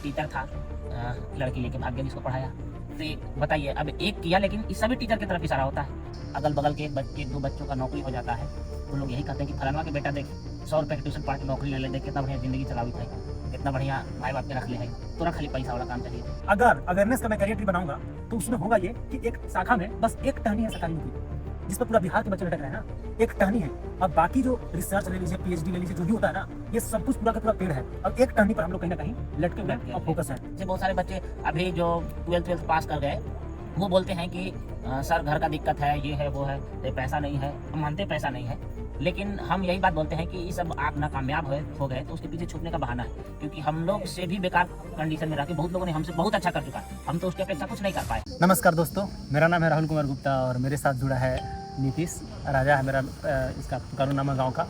Teacher था, लड़की लेके भाग गया जिसको पढ़ाया। तो ये बताइए, अब एक किया लेकिन इस सभी टीचर की तरफ इशारा होता है। अगल बगल के एक दो बच्चों का नौकरी हो जाता है तो लोग यही कहते हैं कि फलाना के बेटा देख 100 रुपये की ट्यूशन पढ़ के नौकरी ले ले, देख कितना बढ़िया जिंदगी चलावी था, कितना बढ़िया माई बाप के रख ले है, तुरंत खाली पैसा वाला काम चाहिए। अगर अवेयरनेस का मैं करियर ट्री बनाऊंगा तो उसमें होगा ये कि एक शाखा में बस एक टहनी है सरकारी नौकरी, जिस पर पूरा बिहार के बच्चे लटक रहे हैं ना, एक टहनी है। अब बाकी जो रिसर्च ले लीजिए, पीएचडी ले लीजिए, जो भी होता है ना, ये सब कुछ पूरा का पूरा पेड़ है। अब एक टहनी पर हम लोग कहीं ना कहीं लटके हुए हैं और फोकस है। जैसे बहुत सारे बच्चे अभी जो 12th पास कर गए वो बोलते हैं कि सर घर का दिक्कत है, ये है वो है, तो पैसा नहीं है। हम मानते पैसा नहीं है, लेकिन हम यही बात बोलते हैं कि ये सब आप नाकामयाब हो गए तो उसके पीछे छुपने का बहाना है, क्योंकि हम लोग से भी बेकार कंडीशन में रह के बहुत लोगों ने हमसे बहुत अच्छा कर चुका है, हम तो उसके अपेक्षा कुछ नहीं कर पाए। नमस्कार दोस्तों, मेरा नाम है राहुल कुमार गुप्ता और मेरे साथ जुड़ा है नीतीश। राजा है मेरा इसका कारूनामा गाँव का,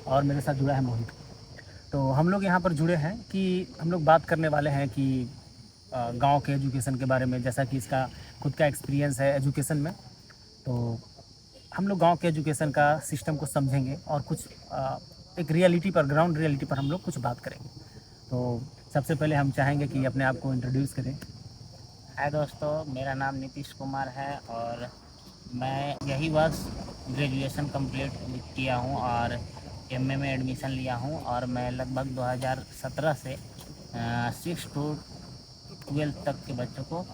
और मेरे साथ जुड़ा है मोहित। तो हम लोग यहाँ पर जुड़े हैं कि हम लोग बात करने वाले हैं कि गांव के एजुकेशन के बारे में। जैसा कि इसका खुद का एक्सपीरियंस है एजुकेशन में, तो हम लोग गांव के एजुकेशन का सिस्टम को समझेंगे और कुछ एक रियलिटी पर, ग्राउंड रियलिटी पर हम लोग कुछ बात करेंगे। तो सबसे पहले हम चाहेंगे कि अपने आप को इंट्रोड्यूस करें। हाय दोस्तों, मेरा नाम नीतीश कुमार है और मैं यही वर्ष ग्रेजुएशन कंप्लीट किया हूँ और एमए में एडमिशन लिया हूँ, और मैं लगभग 2017 से 6 to 12 तक के बच्चों को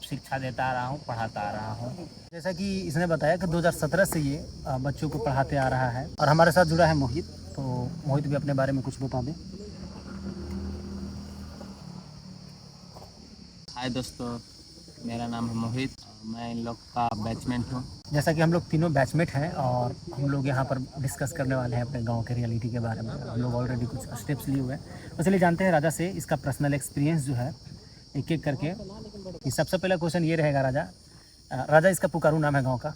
शिक्षा देता आ रहा हूँ, पढ़ाता आ रहा हूँ। जैसा कि इसने बताया कि 2017 से ये बच्चों को पढ़ाते आ रहा है। और हमारे साथ जुड़ा है मोहित। तो मोहित भी अपने बारे में कुछ बता दें। हाय दोस्तों, मेरा नाम है मोहित, मैं इन लोग का बैचमेट हूँ। जैसा कि हम लोग तीनों बैचमेट हैं और हम लोग यहाँ पर डिस्कस करने वाले हैं अपने गांव के रियलिटी के बारे में। हम लोग ऑलरेडी कुछ स्टेप्स लिए हुए हैं, तो चलिए जानते हैं राजा से इसका पर्सनल एक्सपीरियंस जो है एक एक करके। कि सबसे पहला क्वेश्चन ये रहेगा राजा इसका पुकारू नाम है गांव का,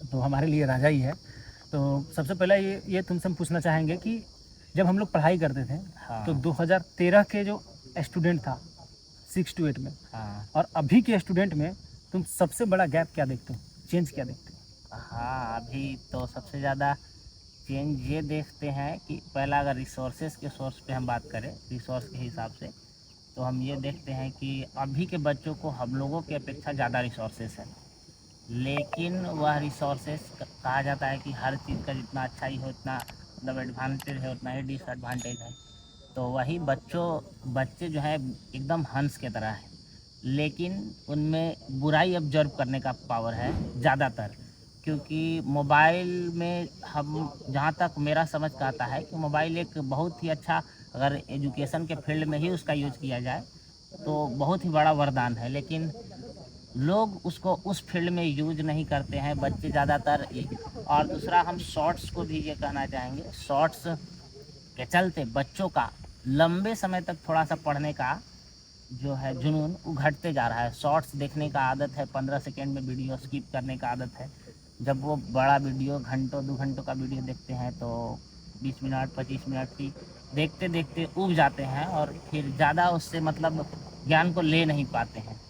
तो हमारे लिए राजा ही है। तो सबसे पहला ये तुमसे हम पूछना चाहेंगे कि जब हम लोग पढ़ाई करते थे तो 2013 के जो स्टूडेंट था 6 to 8 में, और अभी के स्टूडेंट में तुम सबसे बड़ा गैप क्या देखते हो, चेंज क्या देखते हो? हाँ, अभी तो सबसे ज़्यादा चेंज ये देखते हैं कि पहला अगर रिसोर्सेज के सोर्स पे हम बात करें, रिसोर्स के हिसाब से, तो हम ये देखते हैं कि अभी के बच्चों को हम लोगों की अपेक्षा ज़्यादा रिसोर्सेज है, लेकिन वह रिसोर्सेज कहा जाता है कि हर चीज़ का जितना अच्छा ही हो उतना मतलब एडवांटेज है उतना ही डिसएडवांटेज है। तो वही बच्चे जो है एकदम हंस के तरह है, लेकिन उनमें बुराई ऑब्जर्व करने का पावर है ज़्यादातर, क्योंकि मोबाइल में हम जहाँ तक मेरा समझ का आता है कि मोबाइल एक बहुत ही अच्छा, अगर एजुकेशन के फील्ड में ही उसका यूज़ किया जाए तो बहुत ही बड़ा वरदान है, लेकिन लोग उसको उस फील्ड में यूज नहीं करते हैं बच्चे ज़्यादातर। और दूसरा हम शॉर्ट्स को भी ये कहना चाहेंगे, शॉर्ट्स के चलते बच्चों का लंबे समय तक थोड़ा सा पढ़ने का जो है जुनून वो घटते जा रहा है। शॉर्ट्स देखने का आदत है, 15 सेकेंड में वीडियो स्किप करने का आदत है। जब वो बड़ा वीडियो घंटों 2 घंटों का वीडियो देखते हैं तो 20 मिनट 25 मिनट की देखते देखते ऊब जाते हैं और फिर ज़्यादा उससे मतलब ज्ञान को ले नहीं पाते हैं।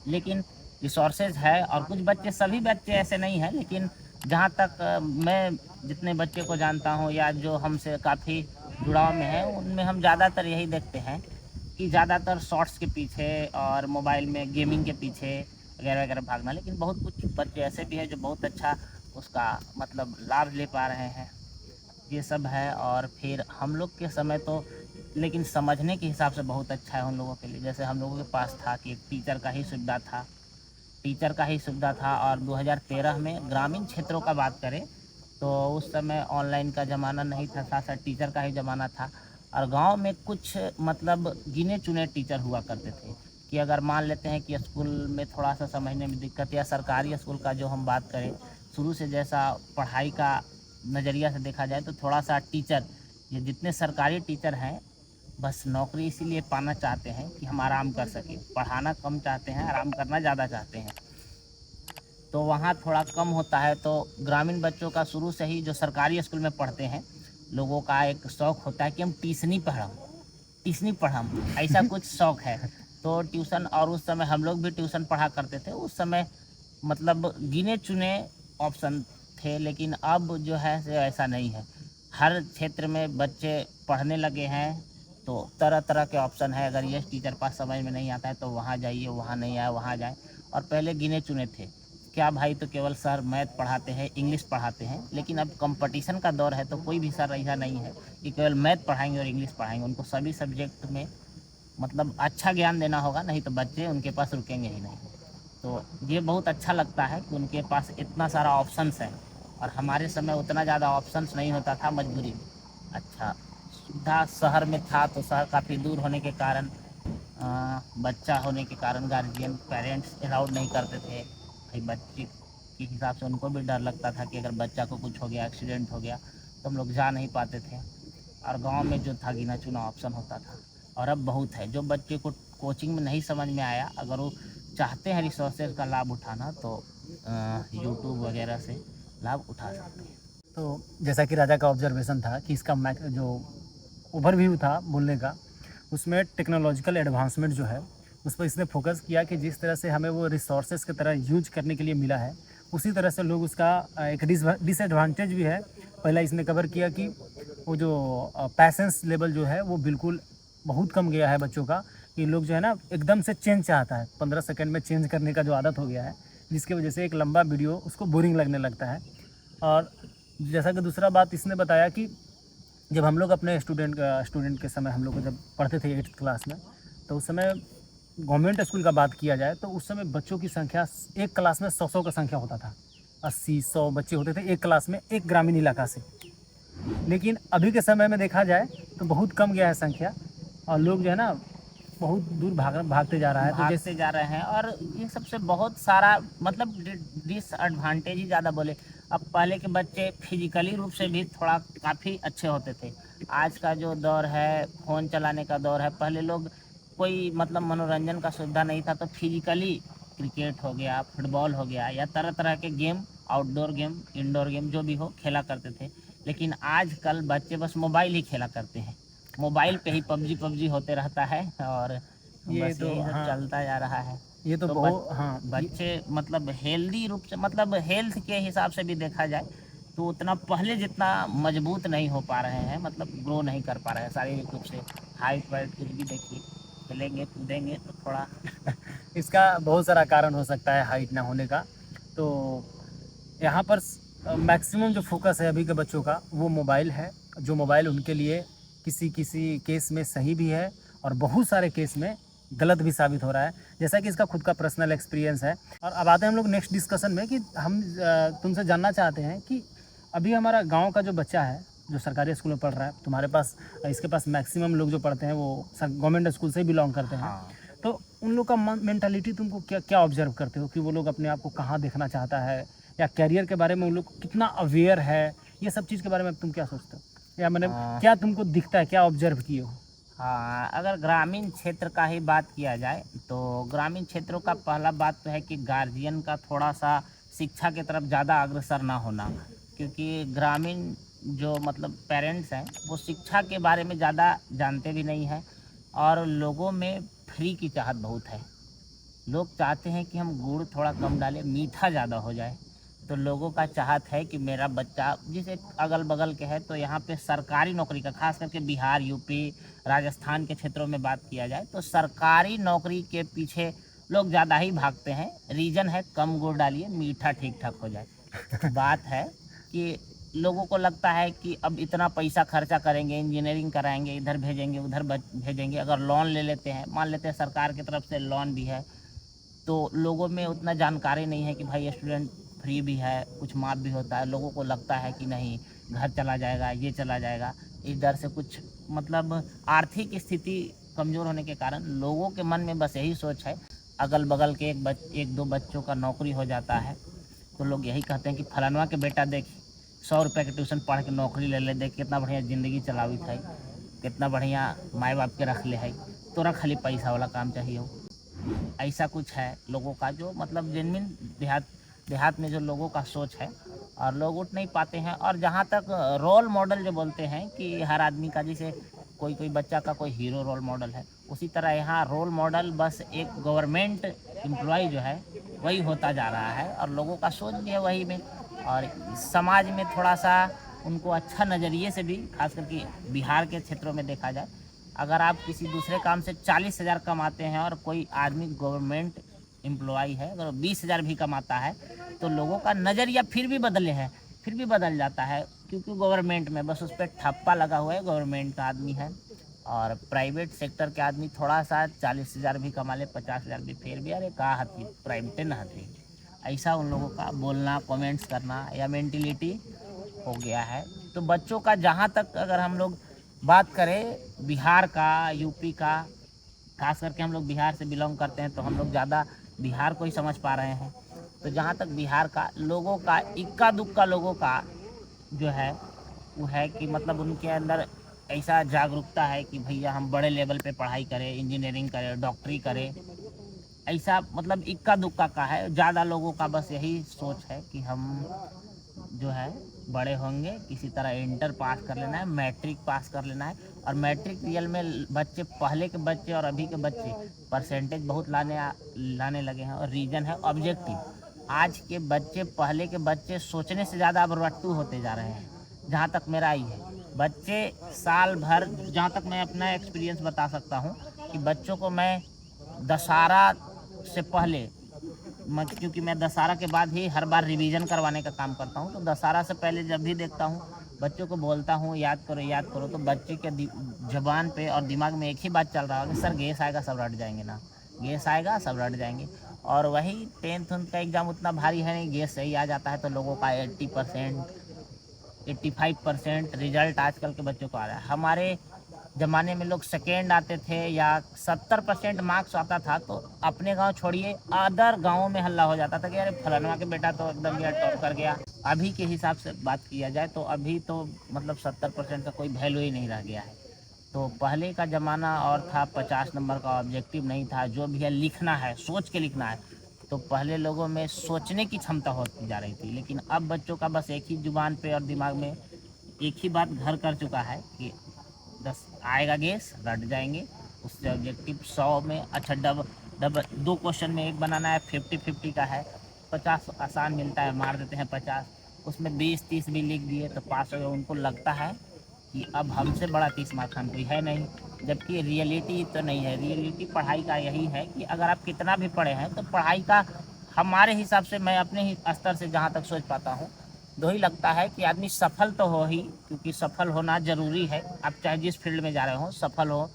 लेकिन रिसोर्सेज है, और कुछ बच्चे, सभी बच्चे ऐसे नहीं हैं, लेकिन जहाँ तक मैं जितने बच्चे को जानता हूँ या जो हमसे काफ़ी जुड़ाव में है, उनमें हम ज़्यादातर यही देखते हैं कि ज़्यादातर शॉर्ट्स के पीछे और मोबाइल में गेमिंग के पीछे वगैरह वगैरह भागना। लेकिन बहुत कुछ बच्चे ऐसे भी हैं जो बहुत अच्छा उसका मतलब लाभ ले पा रहे हैं, ये सब है। और फिर हम लोग के समय तो लेकिन समझने के हिसाब से बहुत अच्छा है उन लोगों के लिए। जैसे हम लोगों के पास था कि टीचर का ही सुविधा था, और 2013 में ग्रामीण क्षेत्रों का बात करें तो उस समय ऑनलाइन का ज़माना नहीं था, साथ साथ टीचर का ही ज़माना था। और गांव में कुछ मतलब गिने चुने टीचर हुआ करते थे कि अगर मान लेते हैं कि स्कूल में थोड़ा सा समझने में दिक्कत, या सरकारी स्कूल का जो हम बात करें शुरू से जैसा पढ़ाई का नज़रिया से देखा जाए तो थोड़ा सा टीचर, ये जितने सरकारी टीचर हैं बस नौकरी इसीलिए पाना चाहते हैं कि हम आराम कर सकें, पढ़ाना कम चाहते हैं, आराम करना ज़्यादा चाहते हैं, तो वहाँ थोड़ा कम होता है। तो ग्रामीण बच्चों का शुरू से ही जो सरकारी स्कूल में पढ़ते हैं लोगों का एक शौक़ होता है कि हम ट्यूशनी पढ़म, ऐसा कुछ शौक़ है। तो ट्यूशन, और उस समय हम लोग भी ट्यूशन पढ़ा करते थे। उस समय मतलब गिने चुने ऑप्शन थे, लेकिन अब जो है ऐसा नहीं है, हर क्षेत्र में बच्चे पढ़ने लगे हैं। तो तरह तरह के ऑप्शन है। अगर ये टीचर पास समझ में नहीं आता है तो वहाँ जाइए, वहाँ नहीं आया वहाँ जाए। और पहले गिने चुने थे, क्या भाई तो केवल सर मैथ पढ़ाते हैं, इंग्लिश पढ़ाते हैं। लेकिन अब कंपटीशन का दौर है तो कोई भी सर ऐसा नहीं है कि केवल मैथ पढ़ाएंगे और इंग्लिश पढ़ाएंगे। उनको सभी सब्जेक्ट में मतलब अच्छा ज्ञान देना होगा, नहीं तो बच्चे उनके पास रुकेंगे ही नहीं। तो ये बहुत अच्छा लगता है कि उनके पास इतना सारा ऑप्शंस है, और हमारे समय उतना ज़्यादा ऑप्शंस नहीं होता था, मजबूरी में। अच्छा, सुविधा शहर में था तो शहर काफ़ी दूर होने के कारण, बच्चा होने के कारण गार्जियन पेरेंट्स अलाउड नहीं करते थे। भाई बच्चे के हिसाब से उनको भी डर लगता था कि अगर बच्चा को कुछ हो गया, एक्सीडेंट हो गया, तो हम लोग जा नहीं पाते थे। और गांव में जो था गिना चुना ऑप्शन होता था। और अब बहुत है, जो बच्चे को कोचिंग में नहीं समझ में आया, अगर वो चाहते हैं रिसोर्सेज का लाभ उठाना तो यूट्यूब वगैरह से लाभ उठा सकते हैं। तो जैसा कि राजा का ऑब्जर्वेशन था कि इसका जो ओवरव्यू था बोलने का, उसमें टेक्नोलॉजिकल एडवांसमेंट जो है उस पर इसने फोकस किया कि जिस तरह से हमें वो रिसोर्सेज की तरह यूज करने के लिए मिला है, उसी तरह से लोग उसका एक डिसएडवांटेज भी है। पहला इसने कवर किया कि वो जो पैसेंस लेवल जो है वो बिल्कुल बहुत कम गया है बच्चों का, कि लोग जो है ना एकदम से चेंज चाहता है, 15 सेकंड में चेंज करने का जो आदत हो गया है, जिसकी वजह से एक लंबा वीडियो उसको बोरिंग लगने लगता है। और जैसा कि दूसरा बात इसने बताया कि जब हम लोग अपने स्टूडेंट के समय हम लोग को जब पढ़ते थे 8th क्लास में, तो उस समय गवर्नमेंट स्कूल का बात किया जाए तो उस समय बच्चों की संख्या एक क्लास में 100 का संख्या होता था। 80-100 बच्चे होते थे एक क्लास में, एक ग्रामीण इलाका से। लेकिन अभी के समय में देखा जाए तो बहुत कम गया है संख्या, और लोग जो है ना बहुत दूर भागते जा रहा है। तो भागते जा रहे हैं, और ये सबसे बहुत सारा मतलब डिसएडवांटेज ही ज़्यादा बोले। अब पहले के बच्चे फिजिकली रूप से भी थोड़ा काफ़ी अच्छे होते थे। आज का जो दौर है, फ़ोन चलाने का दौर है। पहले लोग कोई मतलब मनोरंजन का सुविधा नहीं था, तो फिजिकली क्रिकेट हो गया, फुटबॉल हो गया, या तरह तरह के game, outdoor game, indoor game जो भी हो खेला करते थे। लेकिन आजकल बच्चे बस मोबाइल ही खेला करते हैं। मोबाइल पे ही पबजी होते रहता है, और ये बस तो यही सब हाँ, चलता जा रहा है। ये तो तो बहुत हाँ बच्चे मतलब हेल्दी रूप से, मतलब हेल्थ के हिसाब से भी देखा जाए तो उतना पहले जितना मजबूत नहीं हो पा रहे हैं, मतलब ग्रो नहीं कर पा रहे हैं शारीरिक रूप से। हाइट वाइट कुछ भी देखिए, खेलेंगे कूदेंगे तो थोड़ा इसका बहुत सारा कारण हो सकता है हाइट ना होने का। तो यहाँ पर मैक्सिमम जो फोकस है अभी के बच्चों का वो मोबाइल है, जो मोबाइल उनके लिए किसी किसी केस में सही भी है और बहुत सारे केस में गलत भी साबित हो रहा है, जैसा कि इसका खुद का पर्सनल एक्सपीरियंस है। और अब आते हैं हम लोग नेक्स्ट डिस्कशन में, कि हम तुमसे जानना चाहते हैं कि अभी हमारा गांव का जो बच्चा है जो सरकारी स्कूल में पढ़ रहा है, तुम्हारे पास इसके पास मैक्सिमम लोग जो पढ़ते हैं वो गवर्नमेंट स्कूल से ही बिलोंग करते हैं। हाँ। तो उन लोग का मेंटालिटी तुमको क्या क्या ऑब्जर्व करते हो, कि वो लोग अपने आप को कहाँ देखना चाहता है, या कैरियर के बारे में उन लोग कितना अवेयर है, ये सब चीज़ के बारे में तुम क्या सोचते हो, या मैंने क्या तुमको दिखता है, क्या ऑब्जर्व किए हो? हाँ, अगर ग्रामीण क्षेत्र का ही बात किया जाए तो ग्रामीण क्षेत्रों का पहला बात तो है कि गार्जियन का थोड़ा सा शिक्षा की तरफ ज़्यादा अग्रसर ना होना। क्योंकि ग्रामीण जो मतलब पेरेंट्स हैं वो शिक्षा के बारे में ज़्यादा जानते भी नहीं हैं, और लोगों में फ्री की चाहत बहुत है। लोग चाहते हैं कि हम गुड़ थोड़ा कम डालें, मीठा ज़्यादा हो जाए। तो लोगों का चाहत है कि मेरा बच्चा, जिसे अगल बगल के है तो यहाँ पे सरकारी नौकरी का, खास करके बिहार, यूपी, राजस्थान के क्षेत्रों में बात किया जाए तो सरकारी नौकरी के पीछे लोग ज़्यादा ही भागते हैं। रीज़न है कम गुड़ डालिए, मीठा ठीक ठाक हो जाए। बात है कि लोगों को लगता है कि अब इतना पैसा खर्चा करेंगे, इंजीनियरिंग कराएंगे, इधर भेजेंगे उधर भेजेंगे। अगर लोन ले लेते हैं, मान लेते हैं सरकार की तरफ से लोन भी है, तो लोगों में उतना जानकारी नहीं है कि भाई स्टूडेंट फ्री भी है, कुछ माफ भी होता है। लोगों को लगता है कि नहीं घर चला जाएगा, ये चला जाएगा। इस डर से कुछ मतलब आर्थिक स्थिति कमज़ोर होने के कारण लोगों के मन में बस यही सोच है। अगल बगल के एक दो बच्चों का नौकरी हो जाता है तो लोग यही कहते हैं कि फलानवा के बेटा देख 100 रुपये के ट्यूशन पढ़ के नौकरी ले ले, देख कितना बढ़िया ज़िंदगी चलावी था, कितना बढ़िया माँ बाप के रख ले है, तोरा खाली पैसा वाला काम चाहिए हो। ऐसा कुछ है लोगों का, जो मतलब जेन्युइन देहात में जो लोगों का सोच है, और लोग उठ नहीं पाते हैं। और जहाँ तक रोल मॉडल जो बोलते हैं कि हर आदमी का, जैसे कोई कोई बच्चा का कोई हीरो रोल मॉडल है, उसी तरह यहाँ रोल मॉडल बस एक गवर्नमेंट एम्प्लॉय जो है वही होता जा रहा है, और लोगों का सोच भी है वही में। और समाज में थोड़ा सा उनको अच्छा नज़रिए से भी, खास करके बिहार के क्षेत्रों में देखा जाए, अगर आप किसी दूसरे काम से 40,000 कमाते हैं और कोई आदमी गवर्नमेंट एम्प्लॉय है, अगर 20,000 भी कमाता है, तो लोगों का नज़रिया फिर भी बदले हैं, फिर भी बदल जाता है, क्योंकि गवर्नमेंट में बस उस पर ठप्पा लगा हुआ है, गवर्नमेंट का आदमी है। और प्राइवेट सेक्टर के आदमी थोड़ा सा 40,000 भी कमा ले, 50,000 भी, फिर भी अरे कहा हती प्राइवेट न हती, ऐसा उन लोगों का बोलना, कमेंट्स करना या मेंटिलिटी हो गया है। तो बच्चों का जहाँ तक अगर हम लोग बात करें बिहार का, यूपी का, खास करके हम लोग बिहार से बिलोंग करते हैं तो हम लोग ज़्यादा बिहार को ही समझ पा रहे हैं। तो जहाँ तक बिहार का लोगों का, इक्का दुक्का लोगों का जो है वो है कि मतलब उनके अंदर ऐसा जागरूकता है कि भैया हम बड़े लेवल पे पढ़ाई करें, इंजीनियरिंग करें, डॉक्टरी करें, ऐसा मतलब इक्का दुक्का का है। ज़्यादा लोगों का बस यही सोच है कि हम जो है बड़े होंगे, किसी तरह इंटर पास कर लेना है, मैट्रिक पास कर लेना है। और मैट्रिक रियल में बच्चे, पहले के बच्चे और अभी के बच्चे परसेंटेज बहुत लाने लगे हैं। और रीज़न है ऑब्जेक्टिव। आज के बच्चे, पहले के बच्चे सोचने से ज़्यादा अब रट्टू होते जा रहे हैं, जहाँ तक मेरा ही है। बच्चे साल भर, जहाँ तक मैं अपना एक्सपीरियंस बता सकता हूँ कि बच्चों को मैं दशहरा से पहले, क्योंकि मैं दशहरा के बाद ही हर बार रिवीजन करवाने का काम करता हूँ, तो दशहरा से पहले जब भी देखता हूँ बच्चों को बोलता हूँ याद करो, तो बच्चे के जबान पे और दिमाग में एक ही बात चल रहा है कि सर गैस आएगा सब रट जाएंगे ना, गैस आएगा सब रट जाएंगे। और वही 10th का एग्ज़ाम उतना भारी है नहीं, गैस सही आ जाता है तो लोगों का 80%, 85% रिजल्ट आजकल के बच्चों को आ रहा है। हमारे ज़माने में लोग सेकेंड आते थे या 70% मार्क्स आता था तो अपने गांव छोड़िए अदर गांवों में हल्ला हो जाता था कि अरे फलानवा के बेटा तो एकदम यार टॉप कर गया। अभी के हिसाब से बात किया जाए तो अभी तो मतलब 70% का कोई वैल्यू ही नहीं रह गया है। तो पहले का ज़माना और था, 50 नंबर का ऑब्जेक्टिव नहीं था, जो भी है लिखना है, सोच के लिखना है। तो पहले लोगों में सोचने की क्षमता होती जा रही थी, लेकिन अब बच्चों का बस एक ही जुबान पे और दिमाग में एक ही बात घर कर चुका है कि 10 आएगा गैस रट जाएंगे। उससे ऑब्जेक्टिव 100 में अच्छा डबल 2 क्वेश्चन में एक बनाना है, 50-50 का है, 50 आसान मिलता है, मार देते हैं 50, उसमें 20-30 भी लिख दिए तो पास हो गए। उनको लगता है कि अब हमसे बड़ा 30 मार्क खान कोई है नहीं, जबकि रियलिटी तो नहीं है। रियलिटी पढ़ाई का यही है कि अगर आप कितना भी पढ़े हैं तो पढ़ाई का हमारे हिसाब से, मैं अपने ही स्तर से जहाँ तक सोच पाता हूँ, दो ही लगता है कि आदमी सफल तो हो ही, क्योंकि सफल होना ज़रूरी है। आप चाहे जिस फील्ड में जा रहे हो सफल हो,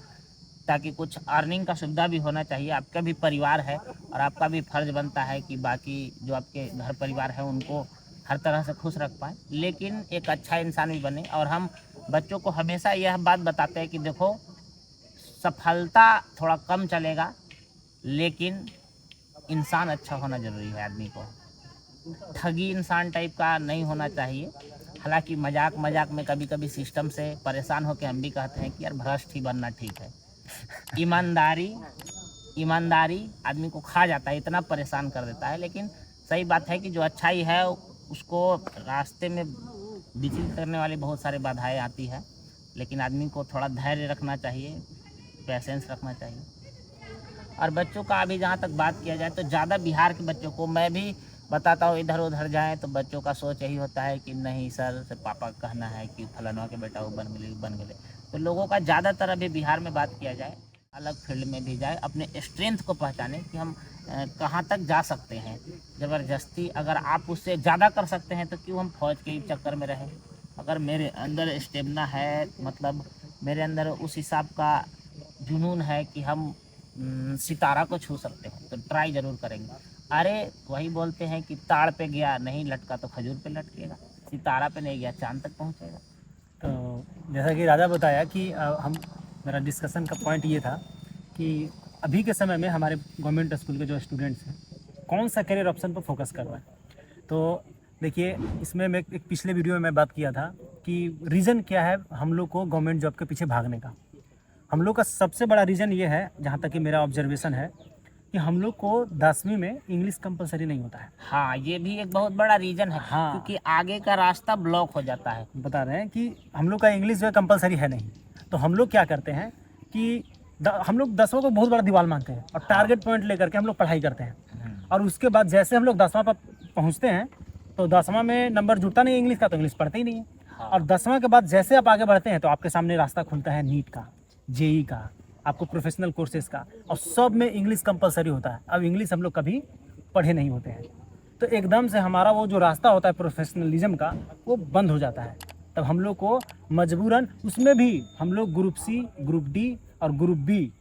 ताकि कुछ अर्निंग का सुविधा भी होना चाहिए। आपका भी परिवार है और आपका भी फर्ज बनता है कि बाकी जो आपके घर परिवार है उनको हर तरह से खुश रख पाएँ, लेकिन एक अच्छा इंसान भी बने। और हम बच्चों को हमेशा यह बात बताते हैं कि देखो सफलता थोड़ा कम चलेगा, लेकिन इंसान अच्छा होना ज़रूरी है। आदमी को ठगी इंसान टाइप का नहीं होना चाहिए। हालांकि मजाक में कभी कभी सिस्टम से परेशान होकर हम भी कहते हैं कि यार भ्रष्ट ही बनना ठीक है। ईमानदारी आदमी को खा जाता है, इतना परेशान कर देता है। लेकिन सही बात है कि जो अच्छाई है उसको रास्ते में विचलित करने वाली बहुत सारी बाधाएं आती है, लेकिन आदमी को थोड़ा धैर्य रखना चाहिए, पेशेंस रखना चाहिए। और बच्चों का अभी जहाँ तक बात किया जाए तो ज़्यादा बिहार के बच्चों को मैं भी बताता हूँ, इधर उधर जाएं तो बच्चों का सोच यही होता है कि नहीं सर से पापा का कहना है कि फलाना के बेटा वो बन गए। तो लोगों का ज़्यादातर अभी बिहार में बात किया जाए, अलग फील्ड में भी जाए, अपने स्ट्रेंथ को पहचाने कि हम कहाँ तक जा सकते हैं। ज़बरदस्ती अगर आप उससे ज़्यादा कर सकते हैं तो क्यों हम फौज के चक्कर में रहें। अगर मेरे अंदर स्टेमिना है, मतलब मेरे अंदर उस हिसाब का जुनून है कि हम सितारा को छू सकते हैं तो ट्राई ज़रूर करेंगे। अरे वही बोलते हैं कि ताड़ पे गया नहीं लटका तो खजूर पे लटकेगा, सितारा पे नहीं गया चांद तक पहुंचेगा। तो जैसा कि राजा बताया कि मेरा डिस्कशन का पॉइंट ये था कि अभी के समय में हमारे गवर्नमेंट स्कूल के जो स्टूडेंट्स हैं कौन सा करियर ऑप्शन पर फोकस कर रहे हैं। तो देखिए, इसमें मैं एक पिछले वीडियो में मैं बात किया था कि रीज़न क्या है हम लोग को गवर्नमेंट जॉब के पीछे भागने का। हम लोग का सबसे बड़ा रीज़न ये है, जहाँ तक कि मेरा ऑब्जर्वेशन है, कि हम लोग को 10वीं में इंग्लिश कंपलसरी नहीं होता है। हाँ, ये भी एक बहुत बड़ा रीज़न है। हाँ, क्योंकि आगे का रास्ता ब्लॉक हो जाता है। बता रहे हैं कि हम लोग का इंग्लिश जो है कंपलसरी है नहीं। तो हम लोग क्या करते हैं कि हम लोग 10वां को बहुत बड़ा दीवार मानते हैं और टारगेट पॉइंट लेकर के हम लोग पढ़ाई करते हैं। और उसके बाद जैसे हम लोग 10वां पर पहुँचते हैं तो 10वां में नंबर जुड़ता नहीं इंग्लिश का, तो इंग्लिश पढ़ते ही नहीं है। और 10वां के बाद जैसे आप आगे बढ़ते हैं तो आपके सामने रास्ता खुलता है नीट का। जेई का, आपको प्रोफेशनल कोर्सेज का, और सब में इंग्लिश कंपलसरी होता है। अब इंग्लिश हम लोग कभी पढ़े नहीं होते हैं, तो एकदम से हमारा वो जो रास्ता होता है प्रोफेशनलिज्म का वो बंद हो जाता है। तब हम लोग को मजबूरन, उसमें भी हम लोग ग्रुप सी, ग्रुप डी और group B,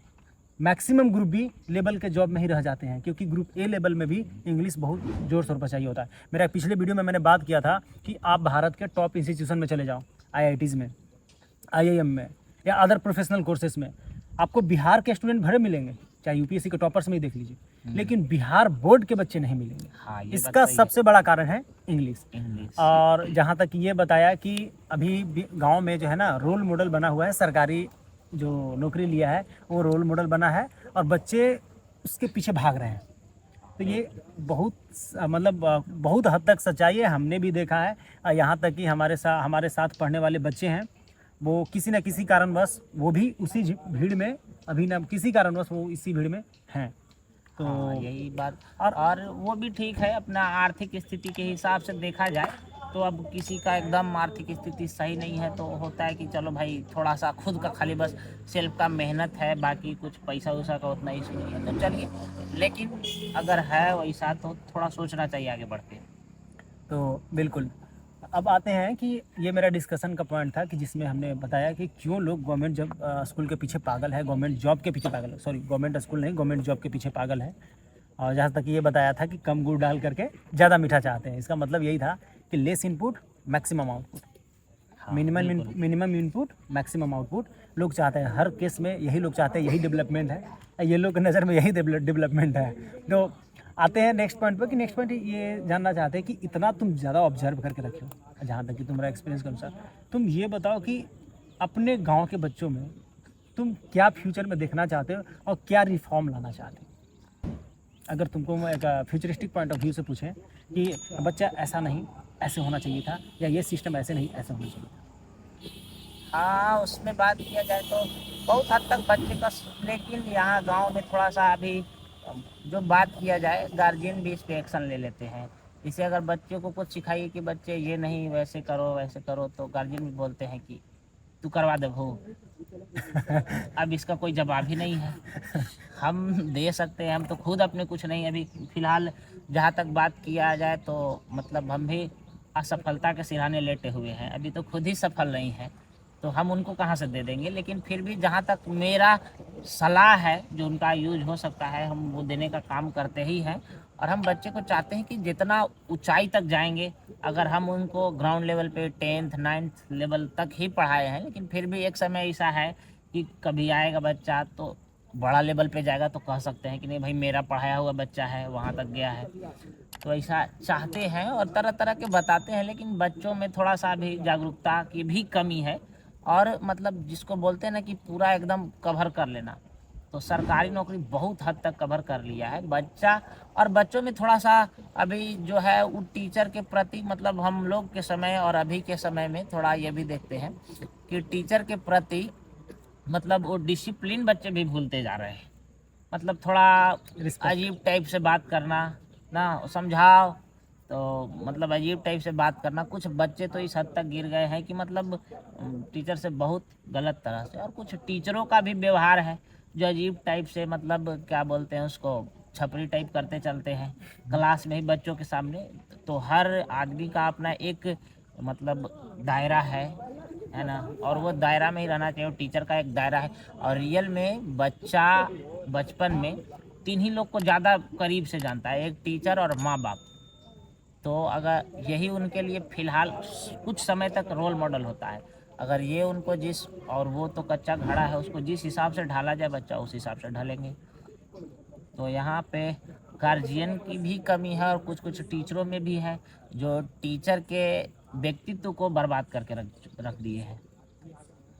maximum group B level के जॉब में ही रह जाते हैं, क्योंकि ग्रुप ए लेवल में भी इंग्लिश बहुत जोर शोर पर चाहिए होता है। मेरा पिछले वीडियो में मैंने बात किया था कि आप भारत के टॉप इंस्टीट्यूशन में चले जाओ, आईआईटीज़ में, आईआईएम में, या अदर प्रोफेशनल कोर्सेज में, आपको बिहार के स्टूडेंट भरे मिलेंगे, चाहे यूपीएससी के टॉपर्स में ही देख लीजिए, लेकिन बिहार बोर्ड के बच्चे नहीं मिलेंगे। हाँ, ये बात इसका सही है। सबसे बड़ा कारण है इंग्लिश। इंग्लिश। और जहाँ तक ये बताया कि अभी भी गांव में जो है ना रोल मॉडल बना हुआ है, सरकारी जो नौकरी लिया है वो रोल मॉडल बना है और बच्चे उसके पीछे भाग रहे हैं। तो ये बहुत मतलब बहुत हद तक सच्चाई है, हमने भी देखा है। यहाँ तक कि हमारे साथ पढ़ने वाले बच्चे हैं, वो किसी न किसी कारणवश वो भी उसी भीड़ में, अभी न किसी कारणवश वो इसी भीड़ में हैं। तो हाँ, यही बात। और वो भी ठीक है, अपना आर्थिक स्थिति के हिसाब से देखा जाए तो अब किसी का एकदम आर्थिक स्थिति सही नहीं है तो होता है कि चलो भाई थोड़ा सा खुद का खाली बस सेल्फ का मेहनत है, बाकी कुछ पैसा वैसा का उतना इशू नहीं है, तो चलिए। लेकिन अगर है वैसा तो थोड़ा सोचना चाहिए आगे बढ़ के। तो बिल्कुल। अब आते हैं कि ये मेरा डिस्कशन का पॉइंट था कि जिसमें हमने बताया कि क्यों लोग गवर्नमेंट जॉब स्कूल के पीछे पागल है, गवर्नमेंट जॉब के पीछे पागल है, सॉरी गवर्नमेंट स्कूल नहीं, गवर्नमेंट जॉब के पीछे पागल है। और जहाँ तक ये बताया था कि कम गुड़ डाल करके ज़्यादा मीठा चाहते हैं, इसका मतलब यही था कि लेस इनपुट मैक्सिमम आउटपुट, हाँ, मिनिमम इनपुट मैक्सिमम आउटपुट लोग चाहते हैं। हर केस में यही लोग चाहते हैं, यही डेवलपमेंट है, ये लोग की नज़र में यही डेवलपमेंट है। तो आते हैं नेक्स्ट पॉइंट पर कि नेक्स्ट पॉइंट ये जानना चाहते हैं कि इतना तुम ज़्यादा ऑब्जर्व करके रखे हो, जहाँ तक कि तुम्हारा एक्सपीरियंस के अनुसार, तुम ये बताओ कि अपने गांव के बच्चों में तुम क्या फ्यूचर में देखना चाहते हो और क्या रिफॉर्म लाना चाहते हो। अगर तुमको मैं एक फ्यूचरिस्टिक पॉइंट ऑफ व्यू से पूछें कि बच्चा ऐसा नहीं ऐसे होना चाहिए था, या ये सिस्टम ऐसे नहीं ऐसे होना चाहिए था। हाँ, उसमें बात किया जाए तो बहुत हद तक बच्चे का, लेकिन यहाँ गांव में थोड़ा सा अभी जो बात किया जाए, गार्जियन भी इस पे एक्शन ले लेते हैं। इसे अगर बच्चे को कुछ सिखाइए कि बच्चे ये नहीं वैसे करो, तो गार्जियन भी बोलते हैं कि तू करवा दे वो। अब इसका कोई जवाब ही नहीं है। हम दे सकते हैं, हम तो खुद अपने कुछ नहीं, अभी फिलहाल जहाँ तक बात किया जाए तो मतलब हम भी असफलता के सिरहाने लेटे हुए हैं, अभी तो खुद ही सफल नहीं है, तो हम उनको कहाँ से दे देंगे। लेकिन फिर भी जहाँ तक मेरा सलाह है जो उनका यूज हो सकता है, हम वो देने का काम करते ही हैं। और हम बच्चे को चाहते हैं कि जितना ऊंचाई तक जाएंगे, अगर हम उनको ग्राउंड लेवल पे 10th 9th लेवल तक ही पढ़ाए हैं, लेकिन फिर भी एक समय ऐसा है कि कभी आएगा बच्चा तो बड़ा लेवल पे जाएगा तो कह सकते हैं कि नहीं भाई मेरा पढ़ाया हुआ बच्चा है, वहाँ तक गया है। तो ऐसा चाहते हैं और तरह तरह के बताते हैं, लेकिन बच्चों में थोड़ा सा भी जागरूकता की भी कमी है। और मतलब जिसको बोलते हैं ना कि पूरा एकदम कवर कर लेना, तो सरकारी नौकरी बहुत हद तक कवर कर लिया है बच्चा। और बच्चों में थोड़ा सा अभी जो है वो टीचर के प्रति, मतलब हम लोग के समय और अभी के समय में थोड़ा ये भी देखते हैं कि टीचर के प्रति मतलब वो डिसिप्लिन बच्चे भी भूलते जा रहे हैं। मतलब थोड़ा अजीब टाइप से बात करना ना, समझाओ तो मतलब अजीब टाइप से बात करना। कुछ बच्चे तो इस हद तक गिर गए हैं कि मतलब टीचर से बहुत गलत तरह से, और कुछ टीचरों का भी व्यवहार है जो अजीब टाइप से, मतलब क्या बोलते हैं उसको, छपरी टाइप करते चलते हैं क्लास में ही बच्चों के सामने। तो हर आदमी का अपना एक मतलब दायरा है ना, और वो दायरा में ही रहना चाहिए। टीचर का एक दायरा है, और रियल में बच्चा बचपन में 3 ही लोग को ज़्यादा करीब से जानता है, एक टीचर और माँ बाप। तो अगर यही उनके लिए फ़िलहाल कुछ समय तक रोल मॉडल होता है, अगर ये उनको जिस, और वो तो कच्चा घड़ा है, उसको जिस हिसाब से ढाला जाए बच्चा उस हिसाब से ढलेंगे। तो यहाँ पे गार्जियन की भी कमी है और कुछ कुछ टीचरों में भी है जो टीचर के व्यक्तित्व को बर्बाद करके रख दिए हैं।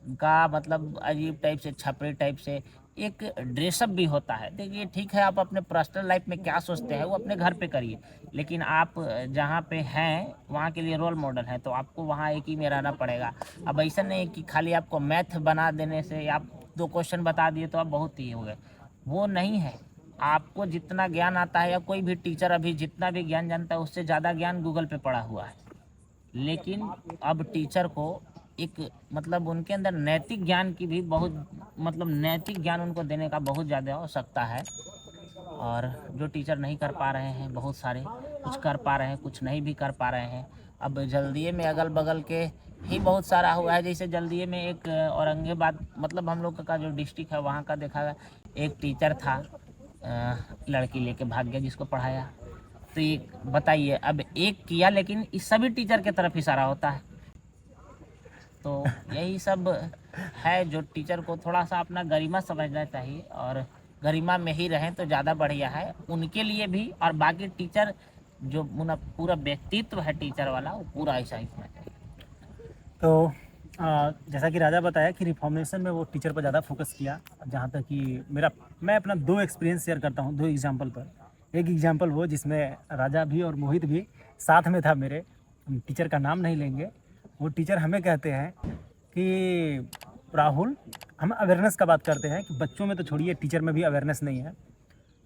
उनका मतलब अजीब टाइप से, छपरी टाइप से एक ड्रेसअप भी होता है। देखिए ठीक है, आप अपने पर्सनल लाइफ में क्या सोचते हैं वो अपने घर पे करिए, लेकिन आप जहाँ पे हैं वहाँ के लिए रोल मॉडल है, तो आपको वहाँ एक ही में रहना पड़ेगा। अब ऐसा नहीं कि खाली आपको मैथ बना देने से आप 2 क्वेश्चन बता दिए तो आप बहुत ही हो गए, वो नहीं है। आपको जितना ज्ञान आता है, या कोई भी टीचर अभी जितना भी ज्ञान जानता है उससे ज़्यादा ज्ञान गूगल पे पड़ा हुआ है। लेकिन अब टीचर को एक मतलब उनके अंदर नैतिक ज्ञान की भी बहुत मतलब नैतिक ज्ञान उनको देने का बहुत ज़्यादा आवश्यकता है। और जो टीचर नहीं कर पा रहे हैं, बहुत सारे कुछ कर पा रहे हैं, कुछ नहीं भी कर पा रहे हैं। अब जल्दिए में अगल बगल के ही बहुत सारा हुआ है। जैसे जल्दिए में एक औरंगाबाद मतलब हम लोग का जो डिस्ट्रिक्ट है वहाँ का देखा गया, एक टीचर था लड़की लेके भाग गया जिसको पढ़ाया। तो ये बताइए, अब एक किया लेकिन इस सभी टीचर के तरफ इशारा होता है। तो यही सब है जो टीचर को थोड़ा सा अपना गरिमा समझना चाहिए और गरिमा में ही रहें तो ज़्यादा बढ़िया है उनके लिए भी। और बाकी टीचर जो पूरा व्यक्तित्व है टीचर वाला वो पूरा ऐसा ही होना चाहिए। तो जैसा कि राजा बताया कि रिफॉर्मेशन में वो टीचर पर ज़्यादा फोकस किया। जहाँ तक कि मैं अपना 2 एक्सपीरियंस शेयर करता हूँ 2 एग्जांपल पर। एक एग्जांपल वो जिसमें राजा भी और मोहित भी साथ में था मेरे, हम टीचर का नाम नहीं लेंगे। वो टीचर हमें कहते हैं कि राहुल, हम अवेयरनेस का बात करते हैं कि बच्चों में तो छोड़िए, टीचर में भी अवेयरनेस नहीं है।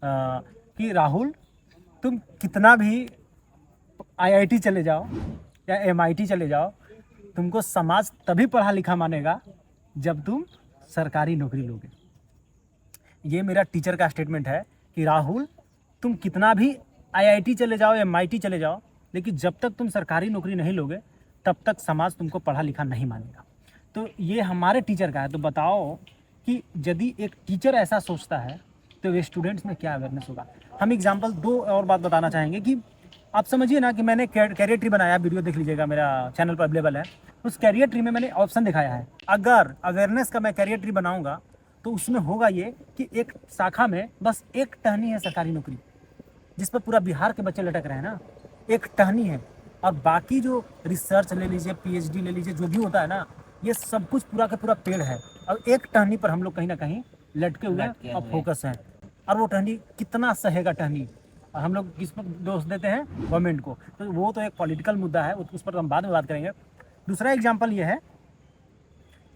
कि राहुल, तुम कितना भी IIT चले जाओ या MIT चले जाओ, तुमको समाज तभी पढ़ा लिखा मानेगा जब तुम सरकारी नौकरी लोगे। ये मेरा टीचर का स्टेटमेंट है कि राहुल, तुम कितना भी IIT चले जाओ या MIT चले जाओ, लेकिन जब तक तुम सरकारी नौकरी नहीं लोगे तब तक समाज तुमको पढ़ा लिखा नहीं मानेगा। तो ये हमारे टीचर का है। तो बताओ कि यदि एक टीचर ऐसा सोचता है तो वे स्टूडेंट्स में क्या अवेयरनेस होगा। हम एग्जाम्पल 2 और बात बताना चाहेंगे कि आप समझिए ना कि मैंने कैरियर ट्री बनाया, वीडियो देख लीजिएगा, मेरा चैनल पर अवेलेबल है। उस कैरियर ट्री में मैंने ऑप्शन दिखाया है। अगर अवेयरनेस का मैं कैरियर ट्री बनाऊंगा तो उसमें होगा ये कि एक शाखा में बस एक टहनी है सरकारी नौकरी, जिस पर पूरा बिहार के बच्चे लटक रहे हैं ना, एक टहनी है। और बाकी जो रिसर्च ले लीजिए, PhD ले लीजिए, जो भी होता है ना, ये सब कुछ पूरा का पूरा पेड़ है। और एक टहनी पर हम लोग कहीं ना कहीं लटके हुए हैं और फोकस हैं। और वो टहनी कितना सहेगा टहनी, और हम लोग किस पर दोष देते हैं? गवर्नमेंट को। तो वो तो एक पॉलिटिकल मुद्दा है, उस पर हम बाद में बात करेंगे। दूसरा एग्जाम्पल ये है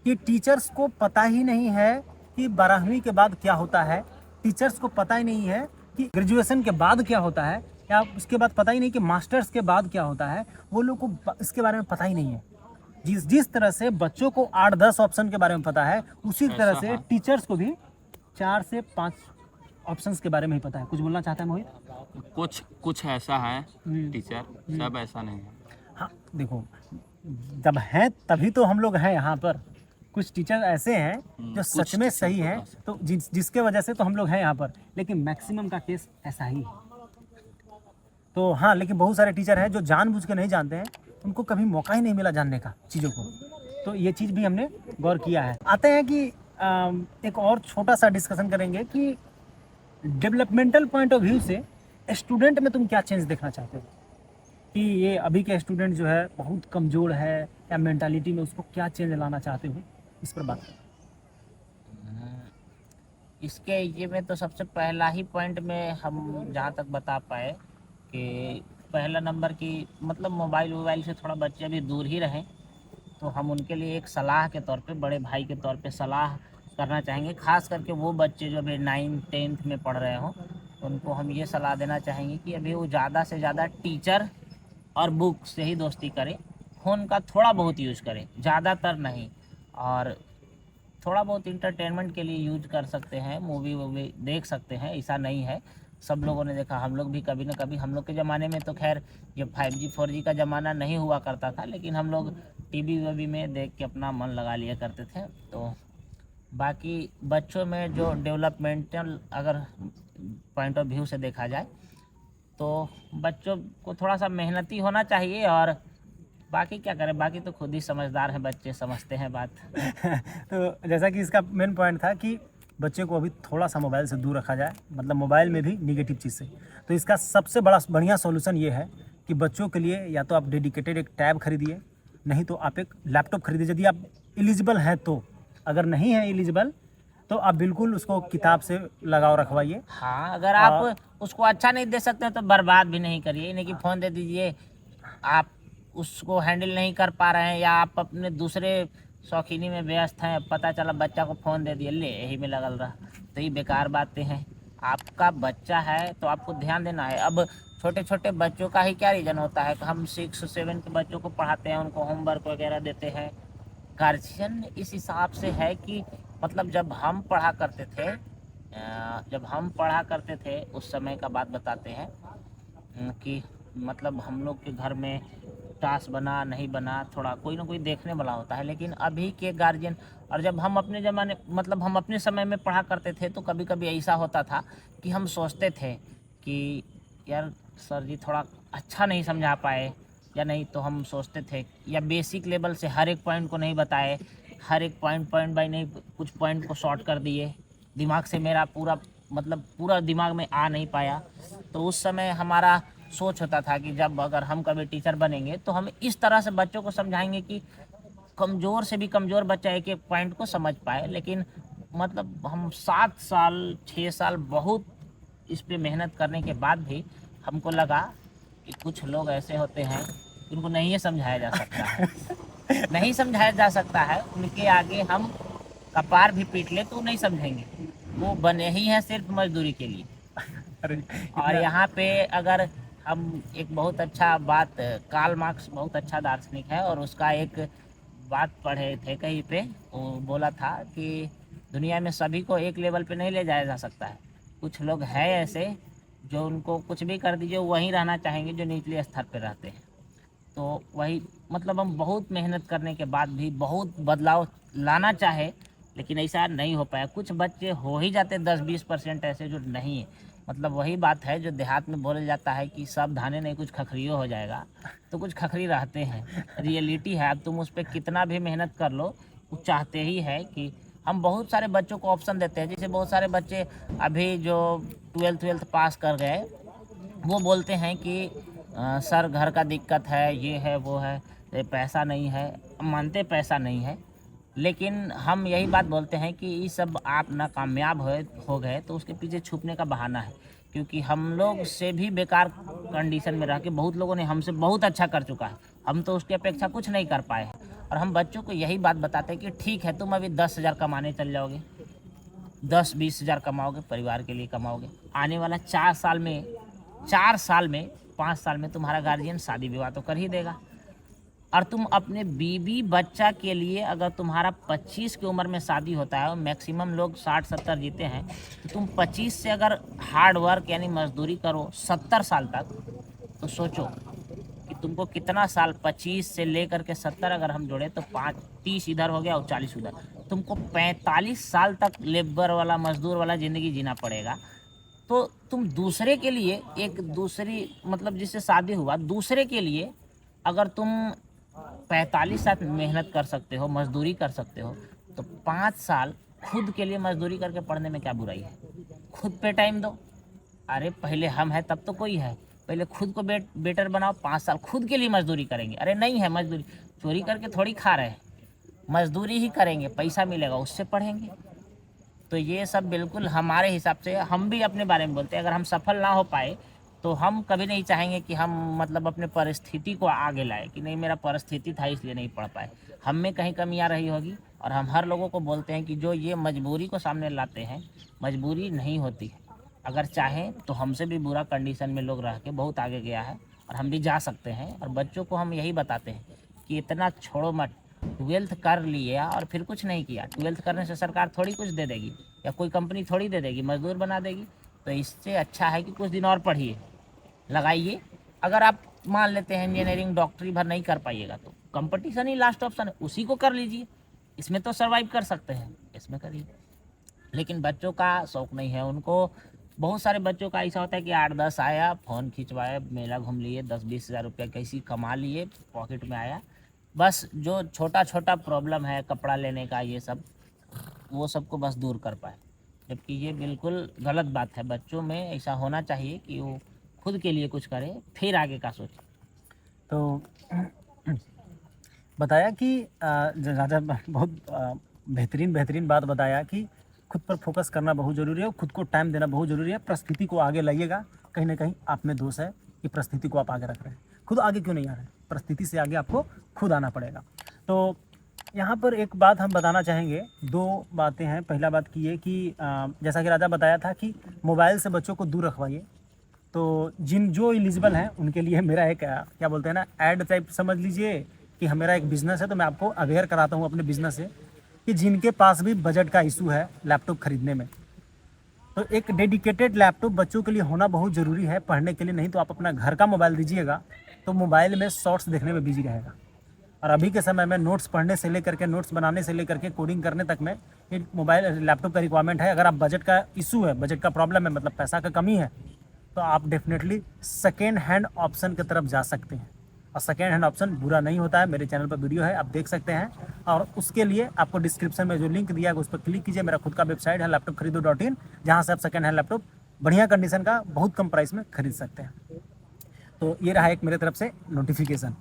कि टीचर्स को पता ही नहीं है कि 12वीं के बाद क्या होता है। टीचर्स को पता ही नहीं है कि ग्रेजुएशन के बाद क्या होता है, या उसके बाद पता ही नहीं कि मास्टर्स के बाद क्या होता है। वो लोग को इसके बारे में पता ही नहीं है। जिस तरह से बच्चों को 8-10 ऑप्शन के बारे में पता है, उसी तरह से टीचर्स को भी 4 से 5 ऑप्शंस के बारे में ही पता है। कुछ बोलना चाहता है मोहित? कुछ ऐसा है टीचर, सब ऐसा नहीं है। हाँ देखो, जब हैं तभी तो हम लोग हैं यहाँ पर। कुछ टीचर ऐसे हैं जो सच में सही हैं, तो जिसके वजह से तो हम लोग हैं यहाँ पर। लेकिन मैक्सिमम का केस ऐसा ही है। तो हाँ, लेकिन बहुत सारे टीचर हैं जो जानबूझ के नहीं जानते हैं, उनको कभी मौका ही नहीं मिला जानने का चीज़ों को। तो ये चीज़ भी हमने गौर किया है। आते हैं कि एक और छोटा सा डिस्कशन करेंगे कि डेवलपमेंटल पॉइंट ऑफ व्यू से स्टूडेंट में तुम क्या चेंज देखना चाहते हो, कि ये अभी के स्टूडेंट जो है बहुत कमज़ोर है, या मेंटालिटी में उसको क्या चेंज लाना चाहते हो, इस पर बात करें। इसके ये में तो सबसे पहला ही पॉइंट में हम जहाँ तक बता पाए कि पहला नंबर की मतलब मोबाइल से थोड़ा बच्चे भी दूर ही रहें। तो हम उनके लिए एक सलाह के तौर पे, बड़े भाई के तौर पे सलाह करना चाहेंगे। ख़ास करके वो बच्चे जो अभी 9th 10th में पढ़ रहे हों, उनको हम ये सलाह देना चाहेंगे कि अभी वो ज़्यादा से ज़्यादा टीचर और बुक से ही दोस्ती करें। फ़ोन का थोड़ा बहुत यूज़ करें, ज़्यादातर नहीं। और थोड़ा बहुत इंटरटेनमेंट के लिए यूज कर सकते हैं, मूवी वूवी देख सकते हैं, ऐसा नहीं है। सब लोगों ने देखा, हम लोग भी कभी ना कभी, हम लोग के ज़माने में तो खैर ये 5G 4G का ज़माना नहीं हुआ करता था, लेकिन हम लोग टीवी वीवी में देख के अपना मन लगा लिया करते थे। तो बाकी बच्चों में जो डेवलपमेंटल अगर पॉइंट ऑफ व्यू से देखा जाए तो बच्चों को थोड़ा सा मेहनती होना चाहिए। और बाकी क्या करें, बाकी तो खुद ही समझदार हैं बच्चे, समझते हैं बात। तो जैसा कि इसका मेन पॉइंट था कि बच्चे को अभी थोड़ा सा मोबाइल से दूर रखा जाए, मतलब मोबाइल में भी निगेटिव चीज़ से। तो इसका सबसे बढ़िया सॉल्यूशन ये है कि बच्चों के लिए या तो आप डेडिकेटेड एक टैब खरीदिए, नहीं तो आप एक लैपटॉप खरीदिए यदि आप एलिजिबल हैं तो। अगर नहीं है एलिजिबल तो आप बिल्कुल उसको किताब से लगाव रखवाइए। हाँ, अगर आप उसको अच्छा नहीं दे सकते तो बर्बाद भी नहीं करिए। नहीं कि फ़ोन दे दीजिए, आप उसको हैंडल नहीं कर पा रहे हैं या आप अपने दूसरे शौकीनी में व्यस्त हैं, पता चला बच्चा को फ़ोन दे दिए, ले यही में लगल रहा, तो ये बेकार बातें हैं। आपका बच्चा है तो आपको ध्यान देना है। अब छोटे छोटे बच्चों का ही क्या रीज़न होता है कि हम 6-7 के बच्चों को पढ़ाते हैं, उनको होमवर्क वगैरह देते हैं। गार्जियन इस हिसाब से है कि मतलब जब हम पढ़ा करते थे, उस समय का बात बताते हैं कि मतलब हम लोग के घर में टास बना नहीं बना थोड़ा कोई ना कोई देखने वाला होता है। लेकिन अभी के गार्जियन, और जब हम अपने ज़माने मतलब हम अपने समय में पढ़ा करते थे तो कभी कभी ऐसा होता था कि हम सोचते थे कि यार सर जी थोड़ा अच्छा नहीं समझा पाए या नहीं, तो हम सोचते थे या बेसिक लेवल से हर एक पॉइंट को नहीं बताए, हर एक पॉइंट बाय नहीं, कुछ पॉइंट को शॉर्ट कर दिए, दिमाग से मेरा पूरा दिमाग में आ नहीं पाया। तो उस समय हमारा सोच होता था कि जब अगर हम कभी टीचर बनेंगे तो हम इस तरह से बच्चों को समझाएंगे कि कमज़ोर से भी कमज़ोर बच्चा एक एक पॉइंट को समझ पाए। लेकिन मतलब हम 7 साल 6 साल बहुत इस पे मेहनत करने के बाद भी हमको लगा कि कुछ लोग ऐसे होते हैं उनको नहीं समझाया जा सकता है, नहीं समझाया जा सकता है। उनके आगे हम कपार भी पीट ले तो नहीं समझेंगे, वो बने ही हैं सिर्फ मजदूरी के लिए। अरे और इतना यहाँ पे अगर हम एक बहुत अच्छा बात, कार्ल मार्क्स बहुत अच्छा दार्शनिक है और उसका एक बात पढ़े थे कहीं पे, वो बोला था कि दुनिया में सभी को एक लेवल पे नहीं ले जाया जा सकता है। कुछ लोग हैं ऐसे जो उनको कुछ भी कर दीजिए वहीं रहना चाहेंगे जो निचले स्तर पे रहते हैं। तो वही मतलब हम बहुत मेहनत करने के बाद भी बहुत बदलाव लाना चाहे लेकिन ऐसा नहीं हो पाया। कुछ बच्चे हो ही जाते 10-20% ऐसे जो नहीं है। मतलब वही बात है जो देहात में बोला जाता है कि सब धाने नहीं कुछ खखरियो हो जाएगा, तो कुछ खखरी रहते हैं, रियलिटी है। अब तुम उस पर कितना भी मेहनत कर लो, वो चाहते ही है कि हम बहुत सारे बच्चों को ऑप्शन देते हैं। जैसे बहुत सारे बच्चे अभी जो 12th पास कर गए वो बोलते हैं कि सर घर का दिक्कत है, ये है वो है, ये पैसा नहीं है। हम मानते पैसा नहीं है, लेकिन हम यही बात बोलते हैं कि ये सब आप नाकामयाब हो गए तो उसके पीछे छुपने का बहाना है। क्योंकि हम लोग से भी बेकार कंडीशन में रह के बहुत लोगों ने हमसे बहुत अच्छा कर चुका है, हम तो उसकी अपेक्षा कुछ नहीं कर पाए हैं। और हम बच्चों को यही बात बताते हैं कि ठीक है तुम अभी 10,000 कमाने चल जाओगे, 10-20 हज़ार कमाओगे, परिवार के लिए कमाओगे। आने वाला 4 साल में 5 साल में तुम्हारा गार्जियन शादी विवाह तो कर ही देगा। और तुम अपने बीवी बच्चा के लिए अगर तुम्हारा 25 की उम्र में शादी होता है और मैक्सिमम लोग 60-70 जीते हैं, तो तुम 25 से अगर हार्ड वर्क यानी मजदूरी करो 70 साल तक, तो सोचो कि तुमको कितना साल 25 से लेकर के 70 अगर हम जोड़े तो 30 इधर हो गया और 40 उधर, तुमको 45 साल तक लेबर वाला मजदूर वाला ज़िंदगी जीना पड़ेगा। तो तुम दूसरे के लिए एक दूसरी मतलब जिससे शादी हुआ दूसरे के लिए अगर तुम 45 साल मेहनत कर सकते हो, मजदूरी कर सकते हो, तो 5 साल खुद के लिए मजदूरी करके पढ़ने में क्या बुराई है। खुद पे टाइम दो। अरे पहले हम हैं तब तो कोई है, पहले खुद को बेटर बनाओ। 5 साल खुद के लिए मजदूरी करेंगे। अरे नहीं है मजदूरी, चोरी करके थोड़ी खा रहे हैं, मजदूरी ही करेंगे, पैसा मिलेगा उससे पढ़ेंगे। तो ये सब बिल्कुल हमारे हिसाब से हम भी अपने बारे में बोलते हैं। अगर हम सफल ना हो पाए तो हम कभी नहीं चाहेंगे कि हम मतलब अपने परिस्थिति को आगे लाए कि नहीं मेरा परिस्थिति था इसलिए नहीं पढ़ पाए, हम में कहीं कमी आ रही होगी। और हम हर लोगों को बोलते हैं कि जो ये मजबूरी को सामने लाते हैं, मजबूरी नहीं होती है। अगर चाहें तो हमसे भी बुरा कंडीशन में लोग रह के बहुत आगे गया है और हम भी जा सकते हैं। और बच्चों को हम यही बताते हैं कि इतना छोड़ो मत, 12th कर लिया और फिर कुछ नहीं किया। 12th करने से सरकार थोड़ी कुछ दे देगी या कोई कंपनी थोड़ी दे देगी, मजदूर बना देगी। तो इससे अच्छा है कि कुछ दिन और पढ़िए, लगाइए। अगर आप मान लेते हैं इंजीनियरिंग डॉक्टरी भर नहीं कर पाइएगा तो कंपटीशन ही लास्ट ऑप्शन है, उसी को कर लीजिए। इसमें तो सर्वाइव कर सकते हैं, इसमें करिए। लेकिन बच्चों का शौक़ नहीं है। उनको बहुत सारे बच्चों का ऐसा होता है कि 8-10 आया, फ़ोन खिंचवाया, मेला घूम लिए, 10-20 हज़ार रुपया कैसी कमा लिए, पॉकेट में आया। बस जो छोटा छोटा प्रॉब्लम है कपड़ा लेने का, ये सब वो सबको बस दूर कर पाए। जबकि ये बिल्कुल गलत बात है। बच्चों में ऐसा होना चाहिए कि वो खुद के लिए कुछ करे फिर आगे का सोचे। तो बताया कि राजा बहुत बेहतरीन बात बताया कि खुद पर फोकस करना बहुत ज़रूरी है और खुद को टाइम देना बहुत ज़रूरी है। परिस्थिति को आगे लाइएगा, कहीं ना कहीं आप में दोष है कि परिस्थिति को आप आगे रख रहे हैं। खुद आगे क्यों नहीं आ रहे हैं? परिस्थिति से आगे आपको खुद आना पड़ेगा। तो यहाँ पर एक बात हम बताना चाहेंगे, 2 बातें हैं। पहला बात की है कि जैसा कि राजा बताया था कि मोबाइल से बच्चों को दूर रखवाइए। तो जो एलिजिबल हैं उनके लिए मेरा एक क्या बोलते हैं ना, ऐड टाइप समझ लीजिए कि मेरा एक बिज़नेस है, तो मैं आपको अवेयर कराता हूँ अपने बिज़नेस से कि जिनके पास भी बजट का इशू है लैपटॉप खरीदने में, तो एक डेडिकेटेड लैपटॉप बच्चों के लिए होना बहुत ज़रूरी है पढ़ने के लिए। नहीं तो आप अपना घर का मोबाइल दीजिएगा तो मोबाइल में शॉर्ट्स देखने में बिजी रहेगा। और अभी के समय में नोट्स पढ़ने से लेकर के, नोट्स बनाने से लेकर के कोडिंग करने तक में एक मोबाइल लैपटॉप का रिक्वायरमेंट है। अगर आप बजट का इशू है, बजट का प्रॉब्लम है, मतलब पैसा का कमी है, तो आप डेफिनेटली सेकेंड हैंड ऑप्शन की तरफ जा सकते हैं। और सेकेंड हैंड ऑप्शन बुरा नहीं होता है। मेरे चैनल पर वीडियो है, आप देख सकते हैं। और उसके लिए आपको डिस्क्रिप्शन में जो लिंक दिया है उस पर क्लिक कीजिए। मेरा खुद का वेबसाइट है laptopkharido.in, जहाँ से आप सेकेंड हैंड लैपटॉप बढ़िया कंडीशन का बहुत कम प्राइस में खरीद सकते हैं। तो ये रहा एक मेरे तरफ से नोटिफिकेशन।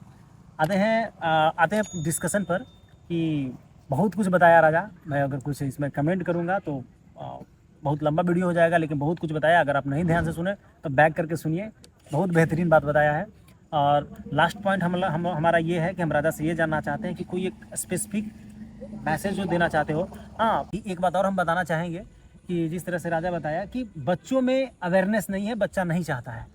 आते हैं डिस्कशन पर कि बहुत कुछ बताया राजा। मैं अगर कुछ इसमें कमेंट करूँगा तो बहुत लंबा वीडियो हो जाएगा, लेकिन बहुत कुछ बताया। अगर आप नहीं ध्यान से सुने तो बैक करके सुनिए, बहुत बेहतरीन बात बताया है। और लास्ट पॉइंट हमारा ये है कि हम राजा से ये जानना चाहते हैं कि कोई एक स्पेसिफिक मैसेज जो देना चाहते हो। हाँ, एक बात और हम बताना चाहेंगे कि जिस तरह से राजा बताया कि बच्चों में अवेयरनेस नहीं है, बच्चा नहीं चाहता है।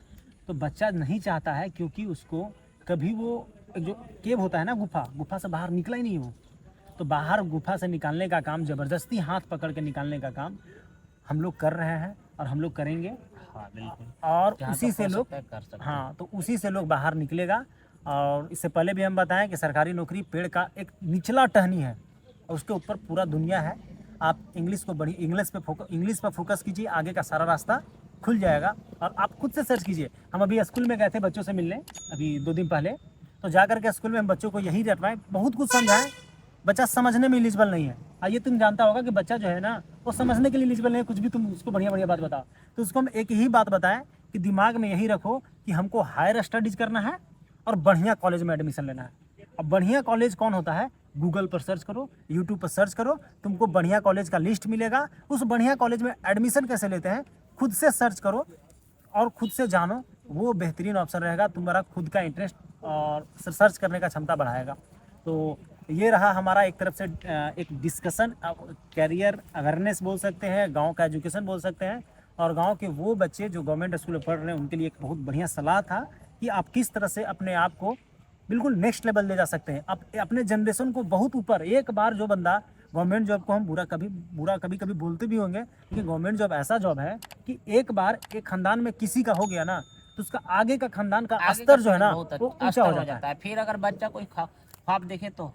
तो बच्चा नहीं चाहता है क्योंकि उसको कभी वो जो केव होता है ना, गुफा से बाहर निकला ही नहीं हो। तो बाहर गुफा से निकालने का काम, ज़बरदस्ती हाथ पकड़ के निकालने का काम हम लोग कर रहे हैं और हम लोग करेंगे। हाँ बिल्कुल। और जहाँ उसी तक से हो लोग, सकता है कर सकते हैं। हाँ, तो उसी से लोग बाहर निकलेगा। और इससे पहले भी हम बताएं कि सरकारी नौकरी पेड़ का एक निचला टहनी है और उसके ऊपर पूरा दुनिया है। आप इंग्लिश पर फोकस कीजिए, आगे का सारा रास्ता खुल जाएगा। और आप खुद से सर्च कीजिए। हम अभी स्कूल में गए थे बच्चों से मिलने, अभी 2 दिन पहले। तो जा करके स्कूल में हम बच्चों को यही रटवाएं, बहुत कुछ समझाएं। बच्चा समझने में एलिजिबल नहीं है। ये तुम जानता होगा कि बच्चा जो है ना, वो समझने के लिए एलिजिबल नहीं है। कुछ भी तुम उसको बढ़िया बात बताओ तो उसको हम एक ही बात बताएं कि दिमाग में यही रखो कि हमको हायर स्टडीज करना है और बढ़िया कॉलेज में एडमिशन लेना है। अब बढ़िया कॉलेज कौन होता है? गूगल पर सर्च करो, यूट्यूब पर सर्च करो, तुमको बढ़िया कॉलेज का लिस्ट मिलेगा। उस बढ़िया कॉलेज में एडमिशन कैसे लेते हैं खुद से सर्च करो और खुद से जानो, वो बेहतरीन ऑप्शन रहेगा। तुम्हारा खुद का इंटरेस्ट और सर्च करने का क्षमता बढ़ाएगा। तो ये रहा हमारा एक तरफ से एक डिस्कशन, कैरियर अवेयरनेस बोल सकते हैं, गांव का एजुकेशन बोल सकते हैं। और गांव के वो बच्चे जो गवर्नमेंट स्कूल में पढ़ रहे हैं उनके लिए एक बहुत बढ़िया सलाह था कि आप किस तरह से अपने आप को बिल्कुल नेक्स्ट लेवल ले जा सकते हैं। आप अपने जनरेशन को बहुत ऊपर। एक बार जो बंदा गवर्नमेंट जॉब को, हम बुरा कभी कभी बोलते भी होंगे, लेकिन गवर्नमेंट जॉब ऐसा जॉब है कि एक बार एक खानदान में किसी का हो गया ना, तो उसका आगे का खानदान का स्तर जो है ना, वो ऊंचा हो जाता है। फिर अगर बच्चा कोई ख्वाब देखे तो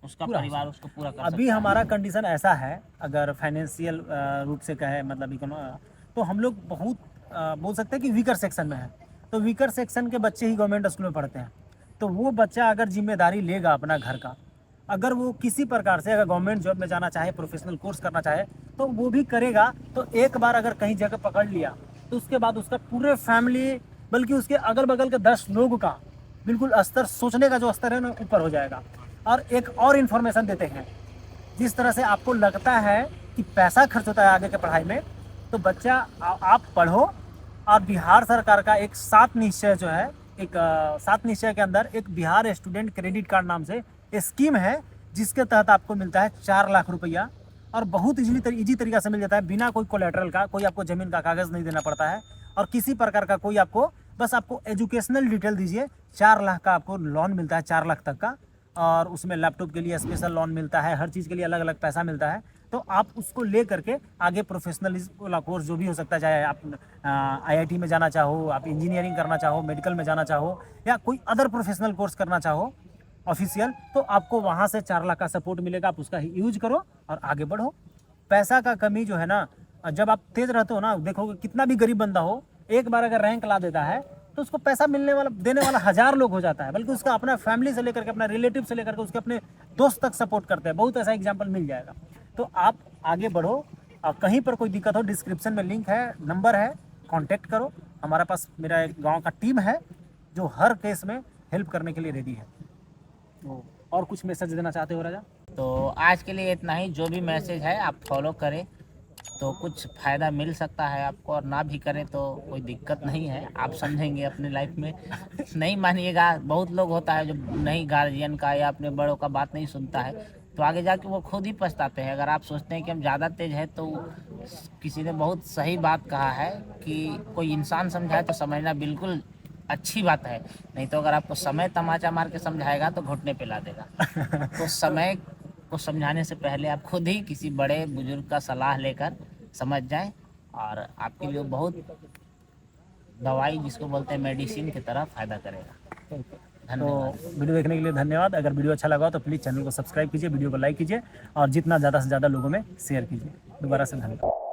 उसका परिवार उसको पूरा कर सकता है। अभी हमारा कंडीशन ऐसा है, अगर फाइनेंशियल रूप से कहे, मतलब तो हम लोग बहुत बोल सकते हैं कि वीकर सेक्शन में है। तो वीकर सेक्शन के बच्चे ही गवर्नमेंट स्कूल में पढ़ते हैं। तो वो बच्चा अगर जिम्मेदारी लेगा अपना घर का, अगर वो किसी प्रकार से अगर गवर्नमेंट जॉब में जाना चाहे, प्रोफेशनल कोर्स करना चाहे, तो वो भी करेगा। तो एक बार अगर कहीं जगह पकड़ लिया तो उसके बाद उसका पूरे फैमिली, बल्कि उसके अगल बगल के 10 लोग का बिल्कुल स्तर, सोचने का जो स्तर है ना, ऊपर हो जाएगा। और एक और इन्फॉर्मेशन देते हैं, जिस तरह से आपको लगता है कि पैसा खर्च होता है आगे के पढ़ाई में, तो बच्चा आप पढ़ो। और बिहार सरकार का एक 7 निश्चय जो है, एक 7 निश्चय के अंदर एक बिहार स्टूडेंट क्रेडिट कार्ड नाम से स्कीम है, जिसके तहत आपको मिलता है 4 लाख रुपया। और बहुत इजी तरीका से मिल जाता है, बिना कोई कोलेटरल का, कोई आपको ज़मीन का कागज़ नहीं देना पड़ता है और किसी प्रकार का कोई आपको, बस आपको एजुकेशनल डिटेल दीजिए। 4 लाख का आपको लोन मिलता है, 4 लाख तक का। और उसमें लैपटॉप के लिए स्पेशल लोन मिलता है, हर चीज़ के लिए अलग अलग पैसा मिलता है। तो आप उसको ले करके आगे प्रोफेशनल वाला कोर्स जो भी हो सकता है, चाहे आप IIT में जाना चाहो, आप इंजीनियरिंग करना चाहो, मेडिकल में जाना चाहो, या कोई अदर प्रोफेशनल कोर्स करना चाहो ऑफिशियल, तो आपको वहाँ से 4 लाख का सपोर्ट मिलेगा। आप उसका यूज करो और आगे बढ़ो। पैसा का कमी जो है ना, जब आप तेज रहते हो ना, देखोगे कितना भी गरीब बंदा हो, एक बार अगर रैंक ला देता है तो उसको पैसा देने वाला 1000 लोग हो जाता है। बल्कि उसका अपना फैमिली से लेकर के, अपना रिलेटिव से लेकर के, उसके अपने दोस्त तक सपोर्ट करते हैं। बहुत ऐसा एग्जाम्पल मिल जाएगा। तो आप आगे बढ़ो। और कहीं पर कोई दिक्कत हो, डिस्क्रिप्शन में लिंक है, नंबर है, कांटेक्ट करो। हमारे पास, मेरा एक गांव का टीम है जो हर केस में हेल्प करने के लिए रेडी है। तो और कुछ मैसेज देना चाहते हो राजा? तो आज के लिए इतना ही। जो भी मैसेज है आप फॉलो करें तो कुछ फ़ायदा मिल सकता है आपको, और ना भी करें तो कोई दिक्कत नहीं है, आप समझेंगे अपनी लाइफ में। नहीं मानिएगा, बहुत लोग होता है जो नहीं, गार्जियन का या अपने बड़ों का बात नहीं सुनता है, तो आगे जाके वो खुद ही पछताते हैं। अगर आप सोचते हैं कि हम ज़्यादा तेज हैं, तो किसी ने बहुत सही बात कहा है कि कोई इंसान समझाए तो समझना बिल्कुल अच्छी बात है, नहीं तो अगर आपको समय तमाचा मार के समझाएगा तो घुटने पे ला देगा। तो समय को समझाने से पहले आप खुद ही किसी बड़े बुजुर्ग का सलाह लेकर समझ जाएं, और आपके लिए बहुत दवाई जिसको बोलते हैं मेडिसिन की तरह फ़ायदा करेगा। तो धन्यवाद। वीडियो देखने के लिए धन्यवाद। अगर वीडियो अच्छा लगा तो प्लीज़ चैनल को सब्सक्राइब कीजिए, वीडियो को लाइक कीजिए और जितना ज़्यादा से ज़्यादा लोगों में शेयर कीजिए। दोबारा से धन्यवाद।